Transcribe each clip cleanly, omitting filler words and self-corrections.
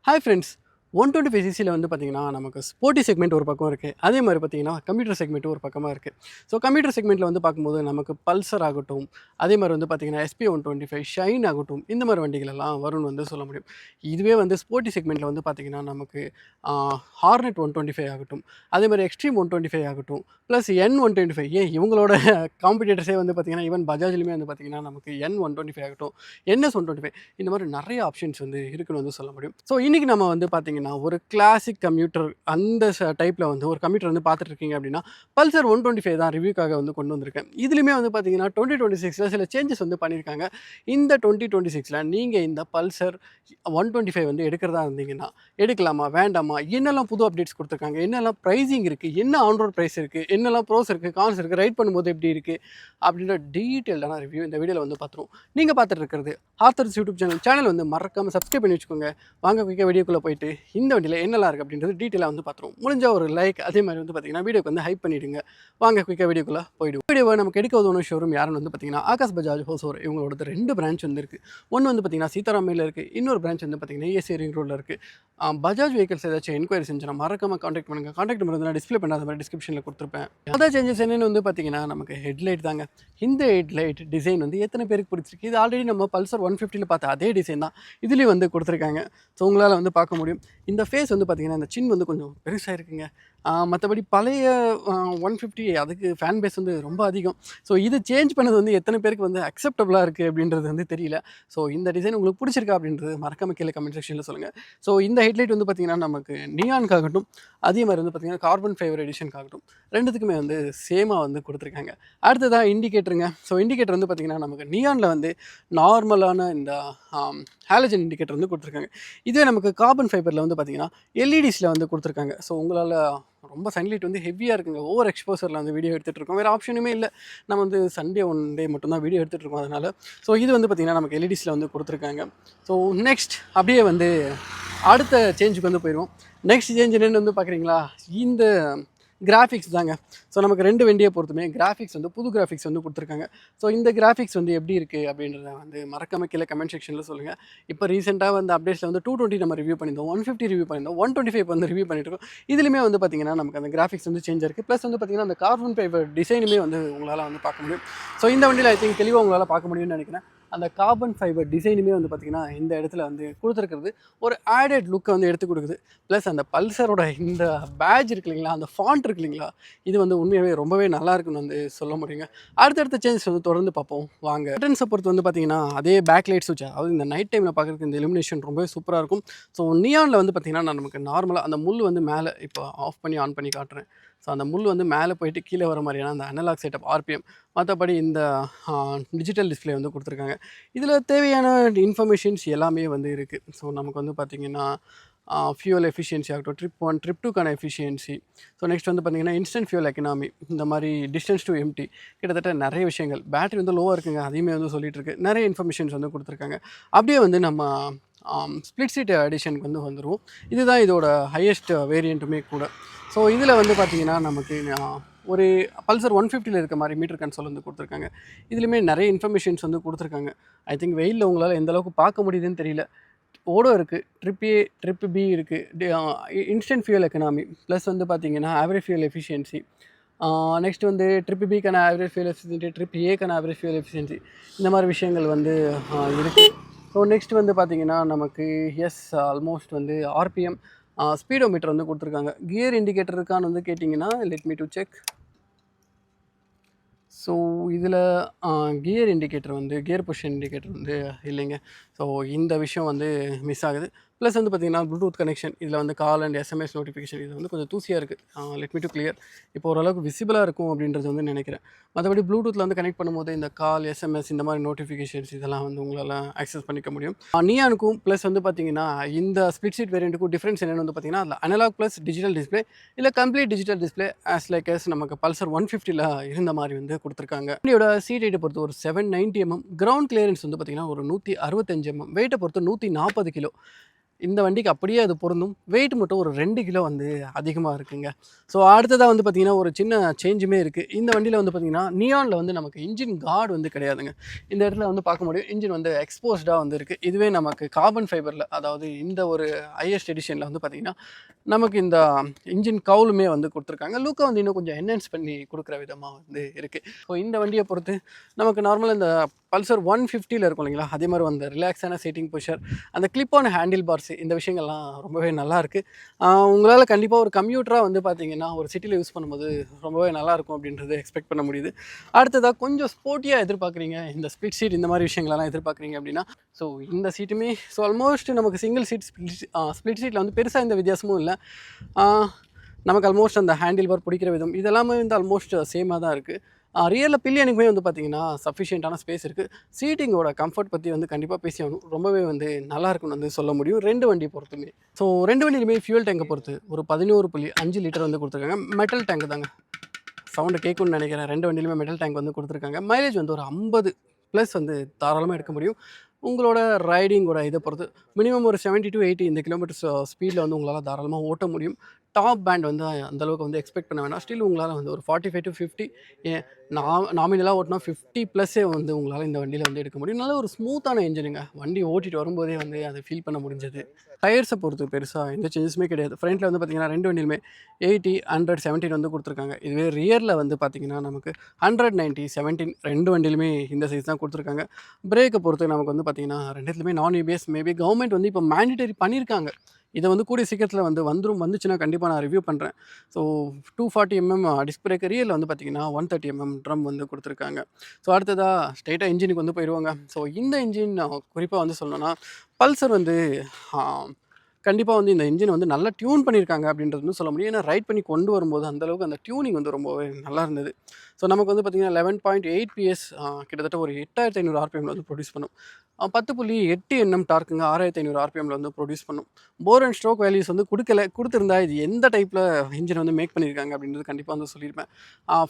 Hi friends. 125 சிசியில் வந்து பார்த்தீங்கன்னா நமக்கு ஸ்போர்ட்டி செக்மெண்ட் ஒரு பக்கம் இருக்குது. அதே மாதிரி பார்த்தீங்கன்னா கம்ப்யூட்டர் செக்மெண்ட்டும் ஒரு பக்கமாக இருக்குது. ஸோ கம்ப்யூட்டர் செக்மெண்ட்டில் வந்து பார்க்கும்போது நமக்கு பல்சர் ஆகட்டும், அதே மாதிரி வந்து பார்த்தீங்கன்னா எஸ்பி 125 ஷைன் ஆகட்டும், இந்த மாதிரி வண்டிகள் எல்லாம் வரும்னு வந்து சொல்ல முடியும். இதுவே வந்து ஸ்போர்ட்டி செக்மெண்ட்டில் வந்து பார்த்தீங்கன்னா நமக்கு ஹார்னெட் 125 ஆகட்டும், அதே மாதிரி எக்ஸ்ட்ரீம் 125 ஆகட்டும், ப்ளஸ் N125 ஏன் இவங்களோட காம்படிட்டர்ஸே வந்து பார்த்தீங்கன்னா ஈவன் பஜாஜ்லையுமே வந்து பார்த்தீங்கன்னா நமக்கு N125 ஆகட்டும், NS125 இந்த மாதிரி நிறைய ஆப்ஷன்ஸ் வந்து இருக்குன்னு வந்து சொல்ல முடியும். ஸோ இன்றைக்கி நம்ம வந்து பார்த்தீங்கன்னா ஒரு கிளாசிக் கம்ப்யூட்டர் அந்த டைப்பில் வந்து ஒரு கம்ப்யூட்டர் வந்து பார்த்துட்டு இருக்கீங்க அப்படின்னா பல்சர் 125 தான் ரிவ்யூக்காக வந்து கொண்டு வந்திருக்கேன். இதுலையுமே வந்து பார்த்தீங்கன்னா 2026 சில சேஞ்சஸ் வந்து பண்ணியிருக்காங்க. இந்த 2026 நீங்கள் இந்த பல்சர் 125 வந்து எடுக்கிறதா இருந்தீங்கன்னா எடுக்கலாமா வேண்டாமா, என்னெல்லாம் புது அப்டேட்ஸ் கொடுத்துருக்காங்க, என்னெல்லாம் ப்ரைஸிங் இருக்குது, என்ன ஆன் ரோட் ப்ரைஸ் இருக்குது, என்னெல்லாம் ப்ரோஸ் இருக்குது, கான்ஸ் இருக்குது, ரைட் பண்ணும்போது எப்படி இருக்குது அப்படின்ற டீட்டெயில்டான ரிவ்யூ இந்த வீடியோவில் வந்து பார்த்துருவோம். நீங்கள் பார்த்துட்டு இருக்கிறது ஆத்தர்ஸ் யூடியூப் சேனல் வந்து மறக்காமல் சப்ஸ்கிரைப் பண்ணி வச்சுக்கோங்க. வாங்க குயிக்காக வீடியோக்குள்ளே போயிட்டு இந்த வண்டியில் என்னெல்லாம் இருக்குது அப்படின்றது டீட்டெயிலாக வந்து பார்த்துருவோம். முடிஞ்ச ஒரு லைக் அதே மாதிரி வந்து பார்த்தீங்கன்னா வீடியோக்கு வந்து ஹைப் பண்ணிவிடுங்க. வாங்க குயிக்காக வீடியோக்குள்ளே போயிடுவோம். வீடியோவை நமக்கு எடுக்க உதவும் ஷோரூம் யாருன்னு வந்து பார்த்தீங்கன்னா ஆகாஷ் பஜாஜ் ஹோசோர் இவங்களோட 2 பிரான்ச் வந்து இருக்குது. ஒன்று வந்து பார்த்தீங்கன்னா சீதாராமையில் இருக்குது, இன்னொரு பிரான்ச் வந்து பார்த்தீங்கன்னா ஏசி ரிங் ரோடில் இருக்குது. பஜாஜ் வெஹிக்கல்ஸ் ஏதாச்சும் என்கொயரி செஞ்சுன்னா மறக்காமல் கான்டாக்ட் பண்ணுங்கள். கான்டாக்ட் நம்பர் வந்து நான் டிஸ்பிளே பண்ணாத மாதிரி டிஸ்கிரிப்ஷனில் கொடுத்துருப்பேன். அதான் சேஞ்சஸ் என்னென்னு வந்து பார்த்தீங்கன்னா நமக்கு ஹெட்லைட் தாங்க. இந்த ஹெட்லைட் டிசைன் வந்து எத்தனை பேருக்கு பிடிச்சிருக்கு? இது ஆல்ரெடி நம்ம பல்சர் 150 பார்த்த அதே டிசைன் தான் இதுலேயும் வந்து கொடுத்துருக்காங்க. ஸோ உங்களால் வந்து பார்க்க முடியும். இந்த ஃபேஸ் வந்து பார்த்திங்கன்னா இந்த சின் வந்து கொஞ்சம் பெருசாக இருக்குங்க. மற்றபடி பழைய 150 அதுக்கு ஃபேன் பேஸ் வந்து ரொம்ப அதிகம். ஸோ இது சேஞ்ச் பண்ணது வந்து எத்தனை பேருக்கு வந்து அக்செப்டபுளாக இருக்குது அப்படின்றது வந்து தெரியல. ஸோ இந்த டிசைன் உங்களுக்கு பிடிச்சிருக்கா அப்படின்றது மறக்காம கீழே கமெண்ட் செக்ஷனில் சொல்லுங்கள். ஸோ இந்த ஹெட்லைட் வந்து பார்த்திங்கன்னா நமக்கு நியானுக்காகட்டும், அதே மாதிரி வந்து பார்த்திங்கன்னா கார்பன் ஃபைபர் எடிஷனுக்காகட்டும், ரெண்டுத்துக்குமே வந்து சேமாக வந்து கொடுத்துருக்காங்க. அடுத்ததாக இண்டிகேட்டருங்க. ஸோ இண்டிகேட்டர் வந்து பார்த்திங்கன்னா நமக்கு நியானில் வந்து நார்மலான இந்த ஹாலஜன் இண்டிகேட்டர் வந்து கொடுத்துருக்காங்க. இதுவே நமக்கு கார்பன் ஃபைபரில் வந்து பார்த்திங்கன்னா எல்இடிஸில் வந்து கொடுத்துருக்காங்க. ஸோ உங்களால் ரொம்ப சன்லைட் வந்து ஹெவியாக இருக்குங்க. ஓவர் எக்ஸ்போசரில் வந்து வீடியோ எடுத்துகிட்டு இருக்கோம். வேறு ஆப்ஷனுமே இல்லை. நம்ம வந்து சண்டே ஒன் டே மட்டும்தான் வீடியோ எடுத்துகிட்டு இருக்கோம். அதனால் ஸோ இது வந்து பார்த்திங்கன்னா நமக்கு எல்இடிஸில் வந்து கொடுத்துருக்காங்க. ஸோ நெக்ஸ்ட் அப்படியே வந்து அடுத்த சேஞ்சுக்கு வந்து போயிடுவோம். நெக்ஸ்ட் சேஞ்ச் என்னென்னு வந்து பார்க்குறீங்களா, இந்த கிராஃபிக்ஸ் தாங்க. ஸோ நமக்கு 2 வண்டியை பொறுத்துமே கிராஃபிக்ஸ் வந்து புது கிராஃபிக்ஸ் வந்து கொடுத்துருக்காங்க. ஸோ இந்த கிராஃபிக்ஸ் வந்து எப்படி இருக்குது அப்படின்றத வந்து மறக்காம கீழே கமெண்ட் செக்ஷனில் சொல்லுங்கள். இப்போ ரீசெண்டாக வந்து அப்டேட்ஸில் வந்து 220 நம்ம ரிவ்யூ பண்ணியிருந்தோம், 150 ரிவ்யூ பண்ணியிருந்தோம், 125 வந்து ரிவ்யூ பண்ணிட்டுருக்கோம். இதுலையுமே வந்து பார்த்திங்கன்னா நமக்கு அந்த கிராஃபிக்ஸ் வந்து சேஞ்ச் இருக்குது. ப்ளஸ் வந்து பார்த்திங்கன்னா அந்த கார்பன் ஃபைபர் டிசைனுமே வந்து உங்களால் வந்து பார்க்க முடியும். ஸோ இந்த வண்டியில் ஐ திங்க் தெளிவாக உங்களால் பார்க்க முடியும்னு நினைக்கிறேன். அந்த கார்பன் ஃபைபர் டிசைனுமே வந்து பார்த்திங்கன்னா இந்த இடத்துல வந்து கொடுத்துருக்கிறது ஒரு ஆடட் லுக்கை வந்து எடுத்து கொடுக்குது. ப்ளஸ் அந்த பல்சரோட இந்த பேட்ச் இருக்கு இல்லைங்களா, அந்த ஃபாண்ட் இருக்கு இல்லைங்களா, இது வந்து உண்மையாகவே ரொம்பவே நல்லா இருக்குன்னு வந்து சொல்ல முடியுங்க. அடுத்தடுத்த சேஞ்சஸ் வந்து தொடர்ந்து பார்ப்போம் வாங்க. பட்டன்ஸை பொறுத்து வந்து பார்த்திங்கன்னா அதே பேக் லைட் சுவிட்ச், அதாவது இந்த நைட் டைமில் பார்க்குறதுக்கு இந்த இலுமினேஷன் ரொம்பவே சூப்பராக இருக்கும். ஸோ நியானில் வந்து பார்த்திங்கன்னா நமக்கு நார்மலாக அந்த முள் வந்து மேலே இப்போ ஆஃப் பண்ணி ஆன் பண்ணி காட்டுறேன். ஸோ அந்த முள் வந்து மேலே போயிட்டு கீழே வர மாதிரியான அந்த அனலாக் செட்டப் ஆர்பிஎம், மற்றபடி இந்த டிஜிட்டல் டிஸ்பிளே வந்து கொடுத்துருக்காங்க. இதில் தேவையான இன்ஃபர்மேஷன்ஸ் எல்லாமே வந்து இருக்குது. ஸோ நமக்கு வந்து பார்த்திங்கன்னா ஃபியூவல் எஃபிஷியன்சி ஆகட்டும், ட்ரிப் 1 ட்ரிப் 2க்கான எஃபிஷியன்சி. ஸோ நெக்ஸ்ட் வந்து பார்த்திங்கன்னா இன்ஸ்டன்ட் ஃபியூல் எக்கனாமி, இந்த மாதிரி டிஸ்டன்ஸ் டு எம்டி, கிட்டத்தட்ட நிறைய விஷயங்கள். பேட்டரி வந்து லோவாக இருக்குங்க, அதையுமே வந்து சொல்லிகிட்டு இருக்கு. நிறைய இன்ஃபர்மேஷன்ஸ் வந்து கொடுத்துருக்காங்க. அப்படியே வந்து நம்ம ஸ்ப்ளிட் சீட் எடிஷனுக்கு வந்து வந்துடுவோம். இதுதான் இதோட ஹையஸ்ட் வேரியண்ட்டுமே கூட. ஸோ இதில் வந்து பார்த்திங்கன்னா நமக்கு ஒரு பல்சர் 150 இருக்க மாதிரி மீட்டர் கன்சோல் வந்து கொடுத்துருக்காங்க. இதுலேயுமே நிறைய இன்ஃபர்மேஷன்ஸ் வந்து கொடுத்துருக்காங்க. ஐ திங்க் வெயிலில் உங்களால் எந்த அளவுக்கு பார்க்க முடியுதுன்னு தெரியல. ஓடோ இருக்குது, ட்ரிப் ஏ ட்ரிப் பி இருக்குது, இன்ஸ்டன்ட் ஃபியூல் எக்கனாமி, ப்ளஸ் வந்து பார்த்திங்கன்னா ஆவரேஜ் ஃபியூல் எஃபிஷியன்சி. நெக்ஸ்ட் வந்து ட்ரிப் பிக்கான ஆவரேஜ் ஃபியூல் எஃபிஷியன்சி, ட்ரிப் ஏக்கான ஆவரேஜ் ஃபியூல் எஃபிஷியன்சி, இந்த மாதிரி விஷயங்கள் வந்து இருக்குது. ஸோ நெக்ஸ்ட் வந்து பார்த்திங்கன்னா நமக்கு ஆல்மோஸ்ட் வந்து ஆர்பிஎம், ஸ்பீடோமீட்டர் வந்து கொடுத்துருக்காங்க. கியர் இண்டிகேட்டர் இருக்கான்னு வந்து கேட்டிங்கன்னா let me to check. So இதில் கியர் இண்டிகேட்டர் வந்து கியர் பொசிஷன் இண்டிகேட்டர் வந்து இல்லைங்க. ஸோ இந்த விஷயம் வந்து மிஸ் ஆகுது. ப்ளஸ் வந்து பார்த்திங்கன்னா ப்ளூடூத் கனெக்ஷன், இதில் வந்து கால் அண்ட் எஸ்எம்எஸ் நோட்டிஃபிகேஷன் இது வந்து கொஞ்சம் தூசியாக இருக்குது. Let me to clear. இப்போ ஓரளவுக்கு விசிபிளாக இருக்கும் அப்படின்றது வந்து நினைக்கிறேன். மற்றபடி ப்ளூடூத்தில் வந்து கனெக்ட் பண்ணும்போது இந்த கால், எஸ்எம்எஸ் இந்த மாதிரி நோட்டிஃபிகேஷன்ஸ் இதெல்லாம் வந்து உங்களால் ஆக்சஸ் பண்ணிக்க முடியும். நியானுக்கும் ப்ளஸ் வந்து பார்த்திங்கன்னா இந்த ஸ்ப்ளிட் சீட் வேரியண்ட்டுக்கும் டிஃப்ரென்ஸ் என்னென்னு வந்து பார்த்திங்கன்னா அதில் அனலாக் ப்ளஸ் டிஜிட்டல் டிஸ்பிளே, இல்லை complete digital display as like yes நமக்கு பல்சர் 150 இருந்த மாதிரி வந்து கொடுத்துருக்காங்க. வண்டியோட சீட் ஹைட்டை பொறுத்து ஒரு 790 mm, கிரவுண்ட் கிளியரன்ஸ் வந்து பார்த்திங்கன்னா ஒரு 165 mm, வெயிட்டை பொறுத்து 140 கிலோ. இந்த வண்டிக்கு அப்படியே அது பொருந்தும். வெயிட் மட்டும் ஒரு 2 கிலோ வந்து அதிகமாக இருக்குங்க. ஸோ அடுத்ததாக வந்து பார்த்திங்கன்னா ஒரு சின்ன சேஞ்சுமே இருக்குது. இந்த வண்டியில் வந்து பார்த்திங்கன்னா நியானில் வந்து நமக்கு இன்ஜின் கார்டு வந்து கிடையாதுங்க. இந்த இடத்துல வந்து பார்க்க முடியும் இன்ஜின் வந்து எக்ஸ்போஸ்டாக வந்து இருக்குது. இதுவே நமக்கு கார்பன் ஃபைபரில், அதாவது இந்த ஒரு ஹையஸ்ட் எடிஷனில் வந்து பார்த்திங்கன்னா நமக்கு இந்த இன்ஜின் கவுலுமே வந்து கொடுத்துருக்காங்க. லுக்கை வந்து இன்னும் கொஞ்சம் என்ஹான்ஸ் பண்ணி கொடுக்குற விதமாக வந்து இருக்குது. ஸோ இந்த வண்டியை பொறுத்து நமக்கு நார்மலாக இந்த பல்சர் 150ல் இருக்கும் இல்லைங்களா, அதே மாதிரி வந்து ரிலாக்ஸான சீட்டிங் பொசிஷன், அந்த கிளிப்பான ஹேண்டில் பார்ஸ், இந்த விஷயங்கள்லாம் ரொம்பவே நல்லாயிருக்கு. உங்களால் கண்டிப்பாக ஒரு கம்யூட்டராக வந்து பார்த்தீங்கன்னா ஒரு சிட்டியில் யூஸ் பண்ணும்போது ரொம்பவே நல்லாயிருக்கும் அப்படின்றது எக்ஸ்பெக்ட் பண்ண முடியுது. அடுத்ததாக கொஞ்சம் ஸ்போர்ட்டியாக எதிர்பார்க்குறீங்க, இந்த ஸ்ப்ளிட் சீட் இந்த மாதிரி விஷயங்களெல்லாம் எதிர்பார்க்குறீங்க அப்படின்னா, ஸோ இந்த சீட்டுமே ஸோ ஆல்மோஸ்ட் நமக்கு சிங்கிள் சீட் ஸ்ப்ளிட் சீட்டில் வந்து பெருசாக எந்த வித்தியாசமும் இல்லை. நமக்கு ஆல்மோஸ்ட் அந்த ஹேண்டில் பார் பிடிக்கிற விதம் இதெல்லாமே வந்து ஆல்மோஸ்ட் சேமாக தான் இருக்குது. ரியலில் பில்லியனுக்குமே வந்து பார்த்திங்கன்னா சஃபிஷியண்ட்டான ஸ்பேஸ் இருக்குது. சீட்டிங்கோட கம்ஃபர்ட் பற்றி வந்து கண்டிப்பாக பேசி ஆகணும். ரொம்பவே வந்து நல்லா இருக்குன்னு வந்து சொல்ல முடியும் 2 வண்டியை பொறுத்துமே. ஸோ 2 வண்டியிலுமே ஃபியூல் டேங்கை பொறுத்து ஒரு 11.5 லிட்டர் வந்து கொடுத்துருக்காங்க. மெட்டல் டேங்க் தாங்க, சவுண்டு கேட்கும்னு நினைக்கிறேன். 2 வண்டியிலுமே மெட்டல் டேங்க் வந்து கொடுத்துருக்காங்க. மைலேஜ் வந்து ஒரு 50+ வந்து தாராளமாக எடுக்க முடியும். உங்களோட ரைடிங்கோட இதை பொறுத்து மினிமம் ஒரு 70 to 80 இந்த கிலோமீட்டர்ஸ் ஸ்பீடில் வந்து உங்களால் தாராளமாக ஓட்ட முடியும். டாப் பேண்ட் வந்து அந்தளவுக்கு வந்து எக்ஸ்பெக்ட் பண்ண வேணாம். ஸ்டில் உங்களால் வந்து ஒரு 45 to 50 நாமினலாக ஓட்டினா 50+ வந்து உங்களால் இந்த வண்டியில் வந்து எடுக்க முடியும். நல்ல ஒரு ஸ்மூத்தான இன்ஜினுங்க. வண்டி ஓட்டிகிட்டு வரும்போதே வந்து அதை ஃபீல் பண்ண முடிஞ்சது. டயர்ஸை பொறுத்து பெருசாக எந்த சேஞ்சஸுமே கிடையாது. ஃப்ரண்ட்டில் வந்து பார்த்திங்கன்னா 2 வண்டியிலுமே 80, 100, 17 வந்து கொடுத்துருக்காங்க. இதுவே ரியரில் வந்து பார்த்திங்கன்னா நமக்கு 100, 90, 17 2 வண்டியிலுமே இந்த சைஸ் தான் கொடுத்துருக்காங்க. பிரேக்கை பொறுத்து நமக்கு வந்து பார்த்திங்கன்னா 2த்துலையுமே நான் EBS. மேபி கவர்மெண்ட் வந்து இப்போ மேண்டிட்டரி பண்ணியிருக்காங்க. இதை வந்து கூடிய சீக்கிரத்தில் வந்து வந்துச்சுன்னா கண்டிப்பாக நான் ரிவ்யூ பண்ணுறேன். ஸோ 240mm டிஸ்க் பிரேக், ரியலில் வந்து பார்த்திங்கன்னா 130mm ட்ரம் வந்து கொடுத்துருக்காங்க. ஸோ அடுத்ததாக ஸ்ட்ரெயிட்டாக இன்ஜினுக்கு வந்து போயிடுவாங்க. ஸோ இந்த இன்ஜின் குறிப்பாக வந்து சொல்லணும்னா பல்சர் வந்து கண்டிப்பாக வந்து இந்த இன்ஜின் வந்து நல்லா டியூன் பண்ணியிருக்காங்க அப்படின்றது வந்து சொல்ல முடியும். ஏன்னா ரைட் பண்ணி கொண்டு வரும்போது அந்தளவுக்கு அந்த டியூனிங் வந்து ரொம்பவே நல்லா இருந்தது. ஸோ நமக்கு வந்து பார்த்திங்கன்னா 11.8 PS கிட்டத்தட்ட ஒரு 8500 RPM வந்து ப்ரொடியூஸ் பண்ணும். 10.8 Nm டார்க்குங்க 6500 RPMல வந்து ப்ரொடியூஸ் பண்ணும். போர் அண்ட் ஸ்ட்ரோக் வேல்யூஸ் வந்து கொடுத்துருந்தா இது எந்த டைப்பில் இன்ஜின் வந்து மேக் பண்ணியிருக்காங்க அப்படின்றது கண்டிப்பாக வந்து சொல்லியிருப்பேன்.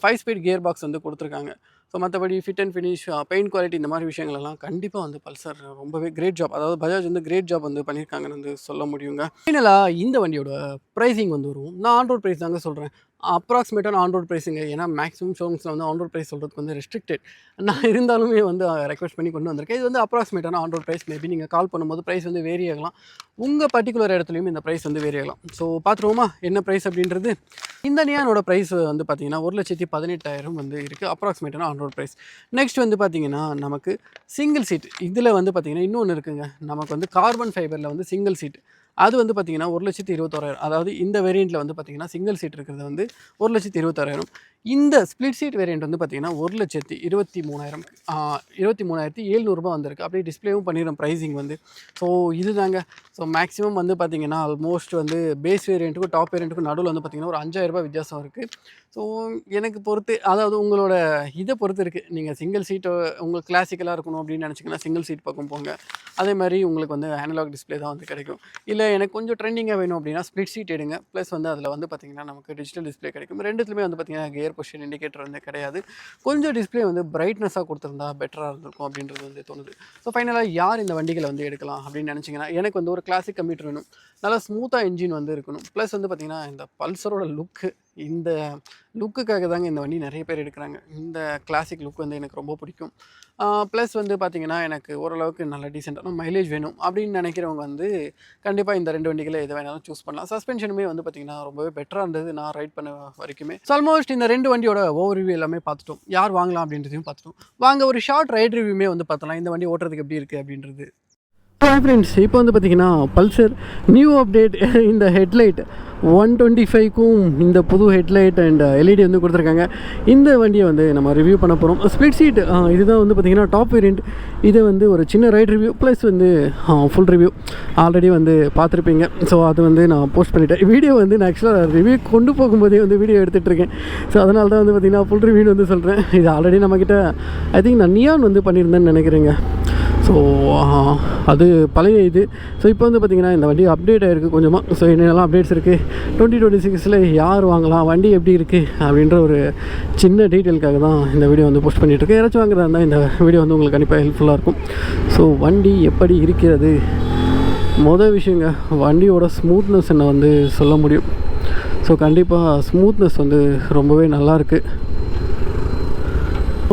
5 ஸ்பீட் கியர் பாக்ஸ் வந்து கொடுத்துருக்காங்க. ஸோ மற்றபடி fit and finish, paint quality இந்த மாதிரி விஷயங்களெல்லாம் கண்டிப்பாக வந்து பல்சர் ரொம்பவே கிரேட் ஜாப், அதாவது பஜாஜ் வந்து கிரேட் ஜாப் வந்து பண்ணியிருக்காங்கன்னு வந்து சொல்ல முடியுங்க. ஃபைனலாக இந்த வண்டியோட ப்ரைஸிங் வந்து வரும். நான் ஆன் ரோட் ப்ரைஸ் தாங்க சொல்கிறேன். அப்ராக்சிமேட்டான ஆன் ரோட் ப்ரைஸுங்க. ஏன்னா மேக்ஸிமம் ஷோரூம்ஸில் வந்து ஆன் ரோட் ப்ரைஸ் சொல்கிறதுக்கு வந்து ரெஸ்ட்ரிக்டட். நான் இருந்தாலுமே வந்து ரெக்வெஸ்ட் பண்ணி கொண்டு வந்திருக்கேன். இது வந்து அப்ராக்சிமேட்டான ஆன் ரோட் ப்ரைஸ். மேபி நீங்கள் கால் பண்ணும்போது ப்ரைஸ் வந்து வேரி ஆகலாம். உங்கள் பர்டிகுலர் இடத்துலையும் இந்த ப்ரைஸ் வந்து வேரி ஆகலாம். ஸோ பார்த்துருவோமா என்ன ப்ரைஸ் அப்படின்றது. இந்த நியானோட ப்ரைஸ் வந்து பார்த்திங்கன்னா 1,18,000 வந்து இருக்குது, அப்ராக்சிமேட்டான ஆன் ரோட் ப்ரைஸ். நெக்ஸ்ட் வந்து பார்த்திங்கன்னா நமக்கு சிங்கிள் சீட் இதில் வந்து பார்த்திங்கன்னா இன்னொன்று இருக்குங்க. நமக்கு வந்து கார்பன் ஃபைபரில் வந்து சிங்கிள் சீட் அது வந்து பார்த்திங்கன்னா 1,21,000. அதாவது இந்த வேரியண்ட்டில் வந்து பார்த்திங்கன்னா சிங்கிள் சீட் இருக்கிறது வந்து 1,26,000. இந்த ஸ்ப்ளிட் சீட் வேரியண்ட் வந்து பார்த்திங்கன்னா 1,23,000 23,700 வந்திருக்கு. அப்படியே டிஸ்பிளேவும் பண்ணிடுறோம் ப்ரைஸிங் வந்து. ஸோ இது தாங்க. ஸோ மேக்ஸிமம் வந்து பார்த்திங்கன்னா ஆல்மோஸ்ட் வந்து பேஸ் வேரியண்ட்டுக்கும் டாப் வேரியண்ட்டுக்கும் நடுவில் வந்து பார்த்திங்கன்னா ஒரு 5,000 வித்தியாசம் இருக்குது. ஸோ எனக்கு பொறுத்து, அதாவது உங்களோட இதை பொறுத்து இருக்குது. நீங்கள் சிங்கிள் சீட்டு உங்களுக்கு கிளாசிக்கலாக இருக்கணும் அப்படின்னு நினச்சிங்கன்னா சிங்கிள் சீட் பக்கம் போங்க. அதே மாதிரி உங்களுக்கு வந்து அனலாக் டிஸ்பிளே தான் வந்து கிடைக்கும். இல்லை எனக்கு கொஞ்சம் ட்ரெண்டிங்காக வேணும் அப்படின்னா ஸ்ப்ளிட் சீட் எடுங்க. ப்ளஸ் வந்து அதில் வந்து பார்த்திங்கன்னா நமக்கு டிஜிட்டல் டிஸ்பிளே கிடைக்கும். ரெண்டுத்துலையுமே வந்து பார்த்திங்கன்னா கியர் பொசிஷன் இண்டிகேட்டர் வந்து கிடையாது. கொஞ்சம் டிஸ்பிளே வந்து பிரைட்னஸாக கொடுத்துருந்தா பெட்டராக இருந்திருக்கும் அப்படின்றது வந்து தோணுது. ஸோ ஃபைனலாக யார் இந்த வண்டிகளை வந்து எடுக்கலாம் அப்படின்னு நினச்சிங்கன்னா, எனக்கு வந்து ஒரு கிளாசிக் கம்ப்யூட்டர் வேணும், நல்லா ஸ்மூத்தாக இன்ஜின் வந்து இருக்கணும். ப்ளஸ் வந்து பார்த்திங்கன்னா இந்த பல்சரோட லுக்கு, இந்த லுக்குக்காக தாங்க இந்த வண்டி நிறைய பேர் எடுக்கிறாங்க. இந்த கிளாசிக் லுக் வந்து எனக்கு ரொம்ப பிடிக்கும். ப்ளஸ் வந்து பார்த்திங்கன்னா எனக்கு ஓரளவுக்கு நல்ல டீசெண்டான மைலேஜ் வேணும் அப்படின்னு நினைக்கிறவங்க வந்து கண்டிப்பாக இந்த 2 வண்டிகளை எது வேணாலும் சூஸ் பண்ணலாம். சஸ்பென்ஷனுமே வந்து பார்த்திங்கன்னா ரொம்பவே பெட்டராக இருந்தது நான் ரைட் பண்ண வரைக்குமே. ஸோ ஆல்மோஸ்ட் இந்த 2 வண்டியோட ஓவர் ரிவ்யூ எல்லாமே பார்த்துட்டோம். யார் வாங்கலாம் அப்படின்றதையும் பார்த்துட்டோம். வாங்க ஒரு ஷார்ட் ரைட் ரிவ்யூமே வந்து பார்த்தலாம், இந்த வண்டி ஓட்டுறதுக்கு எப்படி இருக்குது அப்படின்றது. ஃப்ரெண்ட்ஸ், இப்போ வந்து பார்த்திங்கன்னா பல்சர் நியூ அப்டேட், இந்த ஹெட்லைட் 125க்கும் இந்த புது ஹெட்லைட் அண்ட் எல்இடி வந்து கொடுத்துருக்காங்க. இந்த வண்டியை வந்து நம்ம ரிவ்யூ பண்ண போகிறோம். ஸ்ப்ளிட் சீட் இதுதான் வந்து பார்த்திங்கன்னா டாப் வேரியண்ட். இதை வந்து ஒரு சின்ன ரைட் ரிவ்யூ ப்ளஸ் வந்து ஃபுல் ரிவ்யூ ஆல்ரெடி வந்து பார்த்துருப்பீங்க. ஸோ அது வந்து நான் போஸ்ட் பண்ணிட்டேன். வீடியோ வந்து நான் ஆக்சுவலாக ரிவ்யூ கொண்டு போகும்போதே வந்து வீடியோ எடுத்துகிட்ருக்கேன். ஸோ அதனால தான் வந்து பார்த்திங்கன்னா ஃபுல் ரிவ்யூ வந்து சொல்கிறேன். இது ஆல்ரெடி நம்மக்கிட்ட ஐ திங்க் நான் நியான் வந்து பண்ணியிருந்தேன்னு நினைக்கிறேங்க. ஸோ அது பழைய இது. ஸோ இப்போ வந்து பார்த்திங்கன்னா இந்த வண்டி அப்டேட் ஆகிருக்கு கொஞ்சமாக. ஸோ என்னென்னலாம் அப்டேட்ஸ் இருக்குது, 2026 யார் வாங்கலாம், வண்டி எப்படி இருக்குது அப்படின்ற ஒரு சின்ன டீட்டெயிலுக்காக தான் இந்த வீடியோ வந்து போஸ்ட் பண்ணிகிட்ருக்கேன். யாராச்சும் வாங்குறதா இருந்தால் இந்த வீடியோ வந்து உங்களுக்கு கண்டிப்பாக ஹெல்ப்ஃபுல்லாக இருக்கும். ஸோ வண்டி எப்படி இருக்கிறது மொதல் விஷயங்க வண்டியோட ஸ்மூத்னஸ் என்ன வந்து சொல்ல முடியும். ஸோ கண்டிப்பாக ஸ்மூத்னஸ் வந்து ரொம்பவே நல்லாயிருக்கு.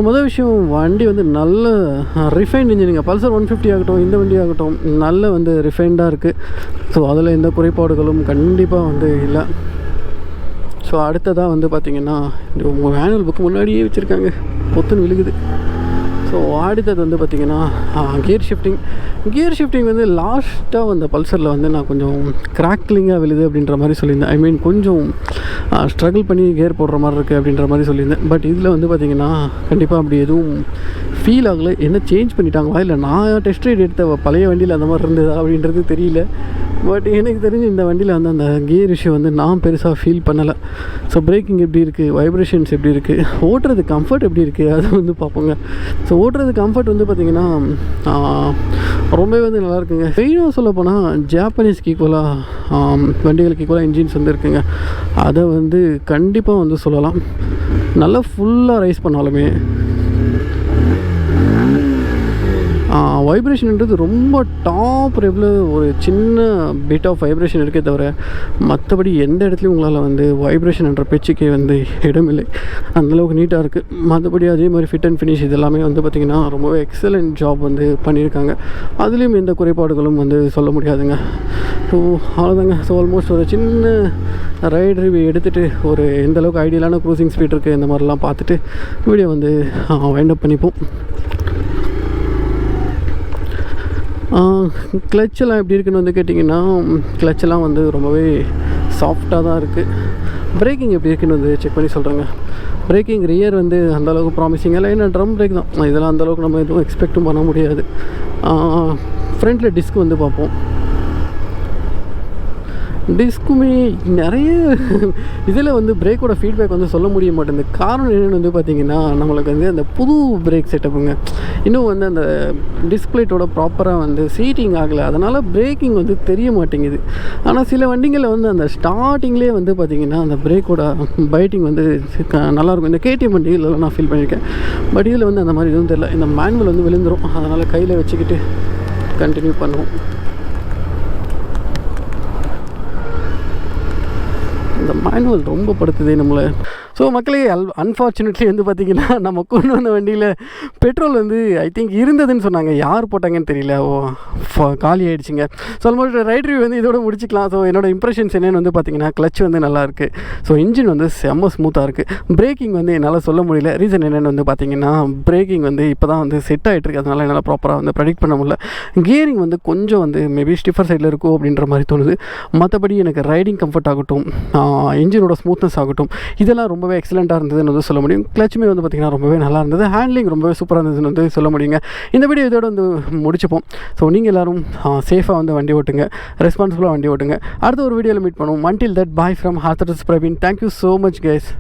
மொதல் விஷயம் வண்டி வந்து நல்ல ரிஃபைன்ட் இன்ஜினுங்க. பல்சர் 150 ஆகட்டும், இந்த வண்டி ஆகட்டும், நல்ல வந்து ரிஃபைண்டாக இருக்குது. ஸோ அதில் எந்த குறைபாடுகளும் கண்டிப்பாக வந்து இல்லை. ஸோ அடுத்ததாக வந்து பார்த்திங்கன்னா உங்கள் மேனுவல் புக்கு முன்னாடியே வச்சுருக்காங்க, பொத்துன்னு விழுகுது. ஸோ அடுத்தது வந்து பார்த்திங்கன்னா கியர் ஷிஃப்டிங் வந்து லாஸ்ட்டாக வந்த பல்சரில் வந்து நான் கொஞ்சம் கிராக்லிங்காக விழுது அப்படின்ற மாதிரி சொல்லியிருந்தேன். ஐ மீன் கொஞ்சம் ஸ்ட்ரகிள் பண்ணி கியர் போடுற மாதிரி இருக்குது அப்படின்ற மாதிரி சொல்லியிருந்தேன். பட் இதில் வந்து பார்த்திங்கன்னா கண்டிப்பாக அப்படி எதுவும் ஃபீல் ஆகலை. என்ன சேஞ்ச் பண்ணிட்டாங்களா இல்லை நான் டெஸ்ட் ரைட் எடுத்த பழைய வண்டியில் அந்த மாதிரி இருந்ததா அப்படின்றது தெரியல. பட் எனக்கு தெரிஞ்சு இந்த வண்டியில் வந்து அந்த கியர் இஷ்யூ வந்து நான் பெருசாக ஃபீல் பண்ணலை. ஸோ பிரேக்கிங் எப்படி இருக்குது, வைப்ரேஷன்ஸ் எப்படி இருக்குது, ஓட்டுறது கம்ஃபர்ட் எப்படி இருக்குது, அதை வந்து பார்ப்போங்க. ஸோ ஓட்டுறது கம்ஃபர்ட் வந்து பார்த்திங்கன்னா ரொம்பவே வந்து நல்லா இருக்குங்க. மெயினாக சொல்ல போனால் ஜாப்பனீஸ்க்கு ஈக்குவலாக வண்டிகளுக்கு ஈக்குவலாக இன்ஜின்ஸ் வந்து இருக்குங்க. அதை வந்து கண்டிப்பாக வந்து சொல்லலாம். நல்லா ஃபுல்லாக ரைஸ் பண்ணாலுமே வைப்ரேஷன்ன்றது ரொம்ப டாப் லெவலில் ஒரு சின்ன பிட் ஆஃப் வைப்ரேஷன் இருக்கே தவிர மற்றபடி எந்த இடத்துலையும் உங்களால் வந்து வைப்ரேஷன்ன்ற பேச்சுக்கே வந்து இடமில்லை. அந்தளவுக்கு நீட்டாக இருக்குது. மற்றபடி அதே மாதிரி ஃபிட் அண்ட் ஃபினிஷ் இது எல்லாமே வந்து பார்த்திங்கன்னா ரொம்பவே எக்ஸலண்ட் ஜாப் வந்து பண்ணியிருக்காங்க. அதுலேயும் எந்த குறைபாடுகளும் வந்து சொல்ல முடியாதுங்க. ஸோ அவ்வளோதாங்க. ஸோ ஆல்மோஸ்ட் ஒரு சின்ன ரைட் ரிவ்யூ எடுத்துகிட்டு ஒரு எந்தளவுக்கு ஐடியலான க்ரூசிங் ஸ்பீட் இருக்குது இந்த மாதிரிலாம் பார்த்துட்டு வீடியோ வந்து வைண்ட் அப் பண்ணிப்போம். கிளச்செல்லாம் எப்படி இருக்குன்னு வந்து கேட்டிங்கன்னா கிளச்செல்லாம் வந்து ரொம்பவே சாஃப்டாக தான் இருக்குது. பிரேக்கிங் எப்படி இருக்குன்னு வந்து செக் பண்ணி சொல்கிறேங்க. பிரேக்கிங் ரியர் வந்து அந்தளவுக்கு ப்ராமிசிங் இல்லை, ஏன்னா ட்ரம் பிரேக் தான், இதெல்லாம் அந்தளவுக்கு நம்ம எதுவும் எக்ஸ்பெக்டும் பண்ண முடியாது. ஃப்ரண்ட்டில் டிஸ்க் வந்து பார்ப்போம். டிஸ்க்குமே நிறைய இதில் வந்து பிரேக்கோட ஃபீட்பேக் வந்து சொல்ல முடிய மாட்டேங்குது. காரணம் என்னென்னு வந்து பார்த்திங்கன்னா நம்மளுக்கு வந்து அந்த புது பிரேக் செட்டப்புங்க, இன்னும் வந்து அந்த டிஸ்பிளேட்டோட ப்ராப்பராக வந்து சீட்டிங் ஆகலை, அதனால் பிரேக்கிங் வந்து தெரிய மாட்டேங்குது. ஆனால் சில வண்டிகளில் வந்து அந்த ஸ்டார்டிங்லேயே வந்து பார்த்திங்கன்னா அந்த பிரேக்கோட பைட்டிங் வந்து நல்லாயிருக்கும். இந்த கேடிஎம் வண்டிகளெல்லாம் நான் ஃபீல் பண்ணியிருக்கேன். பட் இதில் வந்து அந்த மாதிரி எதுவும் தெரியல. இந்த மேனுவல் வந்து விழுந்துடும், அதனால் கையில் வச்சுக்கிட்டு கண்டினியூ பண்ணுவோம். இந்த மேனுவல் ரொம்ப படுத்துதே நம்மளை. ஸோ மக்களே அன்ஃபார்ச்சுனேட்லி வந்து பார்த்திங்கன்னா நம்ம கொண்டு வந்த வண்டியில் பெட்ரோல் வந்து ஐ திங்க் இருந்ததுன்னு சொன்னாங்க. யார் போட்டாங்கன்னு தெரியல. காலி ஆகிடுச்சிங்க. ஸோ ஆல்மோஸ்ட் ரைட் ரிவ்யூ வந்து இதோட முடிச்சிக்கலாம். ஸோ என்னோடய இம்ப்ரெஷன்ஸ் என்னென்னு வந்து பார்த்திங்கன்னா கிளச் வந்து நல்லாயிருக்கு. ஸோ இன்ஜின் வந்து செம்ம ஸ்மூத்தாக இருக்குது. பிரேக்கிங் வந்து என்னால் சொல்ல முடியல. ரீசன் என்னென்னு வந்து பார்த்திங்கன்னா பிரேக்கிங் வந்து இப்போ தான் வந்து செட் ஆகிட்டுருக்கு, அதனால் என்னால் ப்ராப்பராக வந்து ப்ரெடிக்ட் பண்ண முடியல. கியரிங் வந்து கொஞ்சம் வந்து மேபி ஸ்டிஃபர் சைடில் இருக்கும் அப்படின்ற மாதிரி தோணுது. மற்றபடி எனக்கு ரைடிங் கம்ஃபர்ட் ஆகட்டும், இன்ஜினோட ஸ்மூத்னஸ் ஆகட்டும், இதெல்லாம் ரொம்பவே எக்ஸலண்ட்டாக இருந்ததுன்னு வந்து சொல்ல முடியும். கிளச்சுமே வந்து பார்த்திங்கன்னா ரொம்பவே நல்லா இருந்தது. ஹேண்ட்லிங் ரொம்பவே சூப்பராக இருந்ததுன்னு வந்து சொல்ல முடியுங்க. இந்த வீடியோ இதோட வந்து முடிச்சுப்போம். ஸோ நீங்கள் எல்லோரும் சேஃபாக வந்து வண்டி ஓட்டுங்க, ரெஸ்பான்சிபிளாக வண்டி ஓட்டுங்க. அடுத்த ஒரு வீடியோவில் மீட் பண்ணுவோம். until that, bye from Hathras Praveen. Thank you so much guys.